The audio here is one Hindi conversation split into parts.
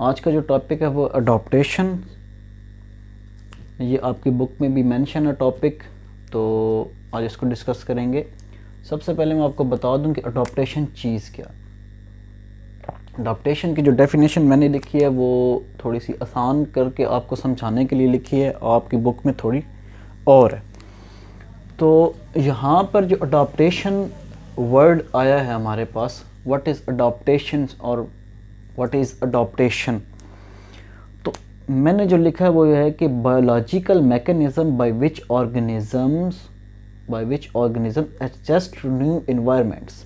आज का जो टॉपिक है वो अडॉप्टेशन, ये आपकी बुक में भी मेंशन है टॉपिक, तो आज इसको डिस्कस करेंगे। सबसे पहले मैं आपको बता दूं कि अडॉप्टेशन चीज़ क्या। अडॉप्टेशन की जो डेफिनेशन मैंने लिखी है वो थोड़ी सी आसान करके आपको समझाने के लिए लिखी है, आपकी बुक में थोड़ी और है। तो यहाँ पर जो अडॉप्टेशन वर्ड आया है हमारे पास, व्हाट इज़ अडॉप्टेशन और व्हाट इज़ अडॉप्टेशन, तो मैंने जो लिखा है वो ये है कि biological mechanism by which organism adjust to new environments.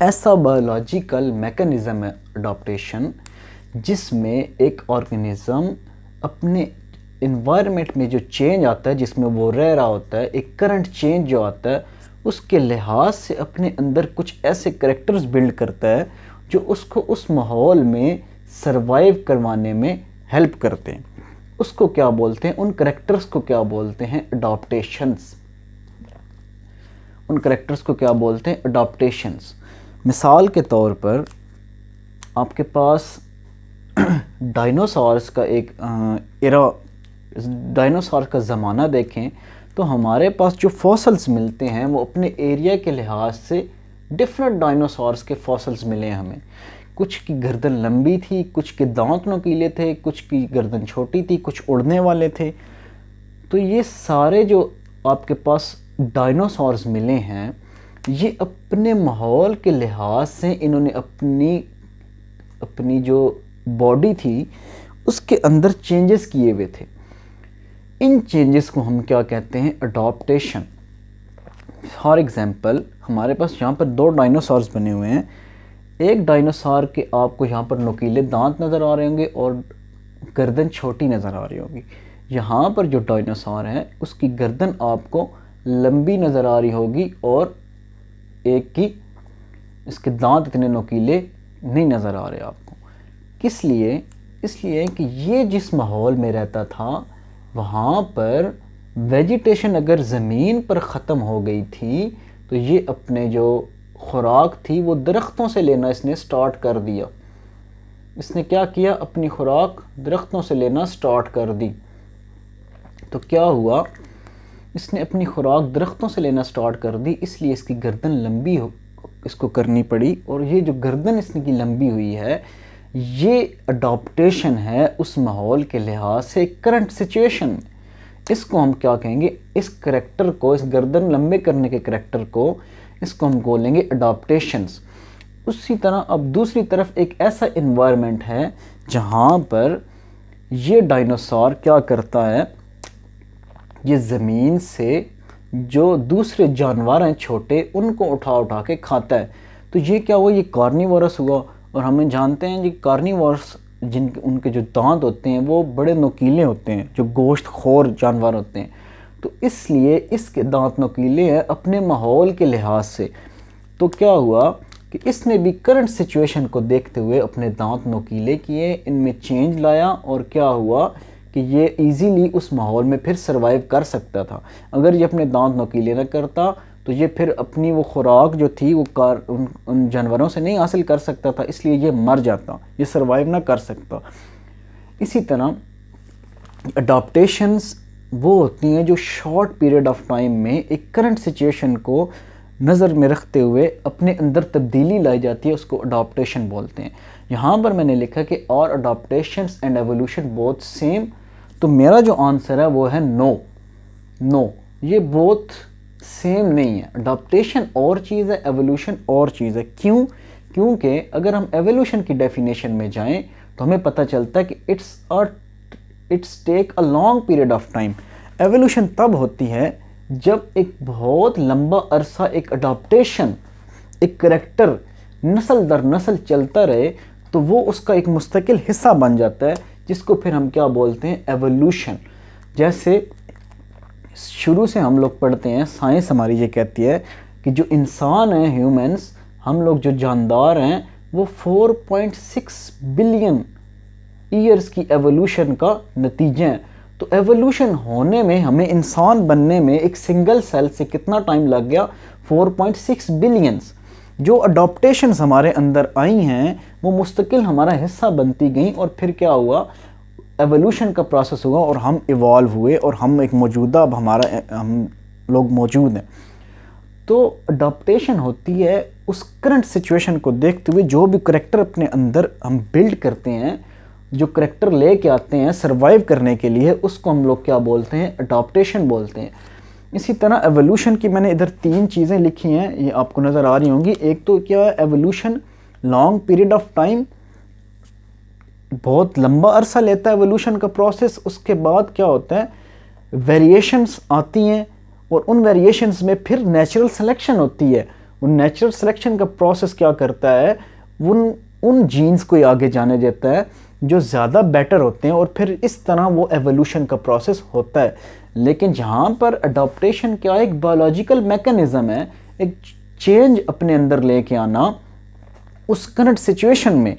ऐसा बायोलॉजिकल मैकेनिज्म है अडॉप्टेशन जिसमें एक ऑर्गेनिज्म अपने इन्वायरमेंट में जो चेंज आता है, जिसमें वो रह रहा होता है, एक करंट चेंज जो आता है उसके लिहाज से अपने अंदर कुछ ऐसे करेक्टर्स बिल्ड करता है जो उसको उस माहौल में सरवाइव करवाने में हेल्प करते हैं। उसको क्या बोलते हैं, उन करेक्टर्स को क्या बोलते हैं, अडॉप्टेशंस। उन करेक्टर्स को क्या बोलते हैं, अडॉप्टेशंस। मिसाल के तौर पर आपके पास डायनासोर्स का एक डायनासोर का ज़माना देखें तो हमारे पास जो फॉसल्स मिलते हैं वो अपने एरिया के लिहाज से डिफरेंट डायनासोर्स के फॉसल्स मिले हैं हमें। कुछ की गर्दन लंबी थी, कुछ के दांत नुकीले थे, कुछ की गर्दन छोटी थी, कुछ उड़ने वाले थे। तो ये सारे जो आपके पास डायनासोर्स मिले हैं, ये अपने माहौल के लिहाज से इन्होंने अपनी जो बॉडी थी उसके अंदर चेंजेस किए हुए थे। इन चेंजेस को हम क्या कहते हैं, अडॉप्टेशन। फॉर एग्जांपल हमारे पास यहाँ पर दो डायनासोर्स बने हुए हैं। एक डायनासोर के आपको यहाँ पर नुकीले दांत नज़र आ रहे होंगे और गर्दन छोटी नज़र आ रही होगी। यहाँ पर जो डायनासोर है उसकी गर्दन आपको लंबी नज़र आ रही होगी और एक की इसके दांत इतने नुकीले नहीं नज़र आ रहे आपको। किस लिए? इसलिए कि ये जिस माहौल में रहता था वहाँ पर वेजिटेशन अगर ज़मीन पर ख़त्म हो गई थी तो ये अपने जो खुराक थी वो दरख्तों से लेना इसने स्टार्ट कर दिया। इसने क्या किया, अपनी खुराक दरख्तों से लेना स्टार्ट कर दी। तो क्या हुआ, इसने अपनी खुराक दरख्तों से लेना स्टार्ट कर दी, इसलिए इसकी गर्दन लंबी इसको करनी पड़ी। और ये जो गर्दन इसकी लंबी हुई है ये अडॉप्टेशन है उस माहौल के लिहाज से करंट सिचुएशन में। इसको हम क्या कहेंगे, इस करेक्टर को, इस गर्दन लंबे करने के करेक्टर को, इसको हम बोलेंगे अडॉप्टेशंस। उसी तरह अब दूसरी तरफ एक ऐसा इन्वायरमेंट है जहाँ पर ये डायनासोर क्या करता है, ये ज़मीन से जो दूसरे जानवर हैं छोटे उनको उठा के खाता है। तो ये क्या हुआ, ये कार्निवोरस हुआ। और हमें जानते हैं कि कार्निवोरस जिनके उनके जो दांत होते हैं वो बड़े नुकीले होते हैं, जो गोश्त खोर जानवर होते हैं। तो इसलिए इसके दांत नुकीले हैं अपने माहौल के लिहाज से। तो क्या हुआ कि इसने भी करंट सिचुएशन को देखते हुए अपने दांत नुकीले किए, इनमें चेंज लाया और क्या हुआ कि ये इजीली उस माहौल में फिर सरवाइव कर सकता था। अगर ये अपने दांत नुकीले न करता तो ये फिर अपनी वो खुराक जो थी वो उन जानवरों से नहीं हासिल कर सकता था, इसलिए ये मर जाता, ये सरवाइव ना कर सकता। इसी तरह अडॉप्टेशंस वो होती हैं जो शॉर्ट पीरियड ऑफ टाइम में एक करंट सिचुएशन को नज़र में रखते हुए अपने अंदर तब्दीली लाई जाती है, उसको अडॉप्टेशन बोलते हैं। यहाँ पर मैंने लिखा कि और अडॉप्टेशंस एंड एवोल्यूशन बोथ सेम। तो मेरा जो आंसर है वो है नो, ये बोथ सेम नहीं है। अडॉप्टेशन और चीज़ है, एवोल्यूशन और चीज़ है। क्यों? क्योंकि अगर हम एवोल्यूशन की डेफिनेशन में जाएं तो हमें पता चलता है कि it's take a long period of time. Evolution तब होती है जब एक बहुत लंबा अरसा एक अडॉप्टेशन, एक करेक्टर नस्ल दर नस्ल चलता रहे तो वो उसका एक मुस्तकिल हिस्सा बन जाता है, जिसको फिर हम क्या बोलते हैं, एवोल्यूशन। जैसे शुरू से हम लोग पढ़ते हैं, साइंस हमारी ये कहती है कि जो इंसान हैं, ह्यूमंस, हम लोग जो जानदार हैं, वो 4.6 बिलियन ईयर्स की एवोल्यूशन का नतीजा है। तो एवोल्यूशन होने में, हमें इंसान बनने में एक सिंगल सेल से कितना टाइम लग गया, 4.6 बिलियंस। जो अडॉप्टेशंस हमारे अंदर आई हैं वो मुस्तकिल हमारा हिस्सा बनती गई और फिर क्या हुआ, एवोल्यूशन का प्रोसेस हुआ और हम इवॉल्व हुए और हम एक मौजूदा, अब हम लोग मौजूद हैं। तो अडॉप्टेशन होती है उस करंट सिचुएशन को देखते हुए जो भी करैक्टर अपने अंदर हम बिल्ड करते हैं, जो करैक्टर लेके आते हैं सर्वाइव करने के लिए, उसको हम लोग क्या बोलते हैं, अडॉप्टेशन बोलते हैं। इसी तरह एवोल्यूशन की मैंने इधर 3 चीज़ें लिखी हैं, ये आपको नज़र आ रही होंगी। एक तो क्या है, evolution long period of time, बहुत लंबा अरसा लेता है एवोल्यूशन का प्रोसेस। उसके बाद क्या होता है, वेरिएशंस आती हैं और उन वेरिएशंस में फिर नेचुरल सिलेक्शन होती है। उन नेचुरल सिलेक्शन का प्रोसेस क्या करता है, उन जीन्स को आगे जाने देता है जो ज़्यादा बेटर होते हैं और फिर इस तरह वो एवोल्यूशन का प्रोसेस होता है। लेकिन जहाँ पर अडॉप्टेशन क्या है, एक बायोलॉजिकल मैकेनिज़्म है, एक चेंज अपने अंदर लेके आना उस करंट सिचुएशन में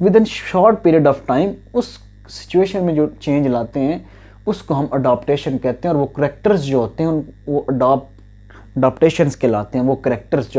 with in short period of time, उस सिचुएशन में जो चेंज लाते हैं उसको हम अडॉप्टेशन कहते हैं। और वो करैक्टर्स जो होते हैं वो अडॉप्टेशंस कहलाते हैं, वो करैक्टर्स जो